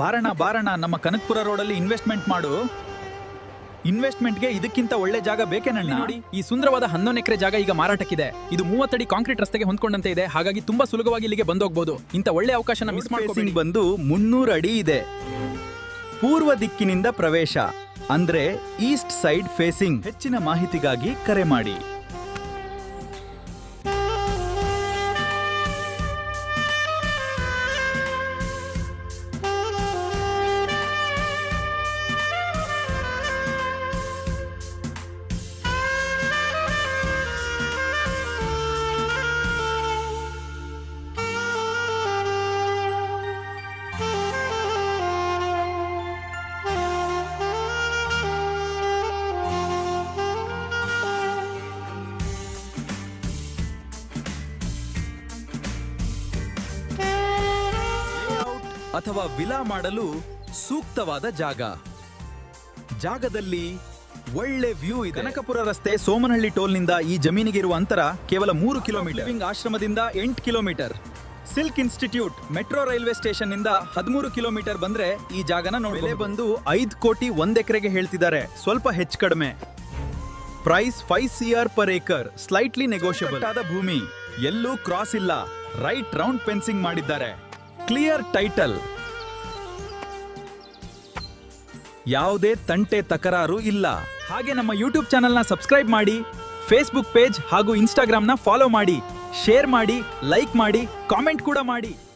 ಬಾರಣ ನಮ್ಮ ಕನಕಪುರ ರೋಡಲ್ಲಿ ಇನ್ವೆಸ್ಟ್ಮೆಂಟ್ ಮಾಡು. ಇನ್ವೆಸ್ಟ್ಮೆಂಟ್ಗೆ ಇದಕ್ಕಿಂತ ಒಳ್ಳೆ ಜಾಗ ಬೇಕೇನಣ್ಣ? ನೋಡಿ, ಈ ಸುಂದರವಾದ 11 ಎಕರೆ ಜಾಗ ಈಗ ಮಾರಾಟಕ್ಕಿದೆ. ಇದು 30 ಅಡಿ ಕಾಂಕ್ರೀಟ್ ರಸ್ತೆಗೆ ಹೊಂದ್ಕೊಂಡಂತೆ ಇದೆ. ಹಾಗಾಗಿ ತುಂಬಾ ಸುಲಭವಾಗಿ ಇಲ್ಲಿಗೆ ಬಂದೋಗಬಹುದು. ಇಂಥ ಒಳ್ಳೆ ಅವಕಾಶನ ಮಿಸ್ ಮಾಡ್ಕೋಬೇಡಿ. ಬಂದು 300 ಅಡಿ ಇದೆ. ಪೂರ್ವ ದಿಕ್ಕಿನಿಂದ ಪ್ರವೇಶ ಅಂದ್ರೆ ಈಸ್ಟ್ ಸೈಡ್ ಫೇಸಿಂಗ್. ಹೆಚ್ಚಿನ ಮಾಹಿತಿಗಾಗಿ ಕರೆ ಮಾಡಿ. ಅಥವಾ ವಿಲಾ ಮಾಡಲು ಸೂಕ್ತವಾದ ಜಾಗ. ಜಾಗದಲ್ಲಿ ಒಳ್ಳೆ ವ್ಯೂ ಇದೆ. ಕನಕಪುರ ರಸ್ತೆ ಸೋಮನಹಳ್ಳಿ ಟೋಲ್ನಿಂದ ಈ ಜಮೀನಿಗೆ ಇರುವ ಅಂತರ ಕೇವಲ 3 ಕಿಲೋಮೀಟರ್. ಲಿವಿಂಗ್ ಆಶ್ರಮದಿಂದ 8 kilometre. Silk institute metro railway station ನಿಂದ 13 ಕಿಲೋಮೀಟರ್ ಬಂದ್ರೆ ಈ ಜಾಗನ ನೋಡಿ. ಬೆಲೆ ಬಂದು 5 ಕೋಟಿ 1 ಎಕರೆಗೆ ಹೇಳ್ತಿದ್ದಾರೆ, ಸ್ವಲ್ಪ ಹೆಚ್ಚು ಕಡಿಮೆ. Price 5 CR per acre, slightly negotiable. ಆದ ಭೂಮಿ, ಎಲ್ಲೂ ಕ್ರಾಸ್ ಇಲ್ಲ, ರೈಟ್ ರೌಂಡ್ ಫೆನ್ಸಿಂಗ್ ಮಾಡಿದ್ದಾರೆ. ಕ್ಲಿಯರ್ ಟೈಟಲ್, ಯಾವುದೇ ತಂಟೆ ತಕರಾರು ಇಲ್ಲ. ಹಾಗೆ ನಮ್ಮ ಯೂಟ್ಯೂಬ್ ಚಾನೆಲ್ನ ಸಬ್ಸ್ಕ್ರೈಬ್ ಮಾಡಿ, ಫೇಸ್ಬುಕ್ ಪೇಜ್ ಹಾಗೂ ಇನ್ಸ್ಟಾಗ್ರಾಮ್ನ ಫಾಲೋ ಮಾಡಿ, ಶೇರ್ ಮಾಡಿ, ಲೈಕ್ ಮಾಡಿ, ಕಾಮೆಂಟ್ ಕೂಡ ಮಾಡಿ.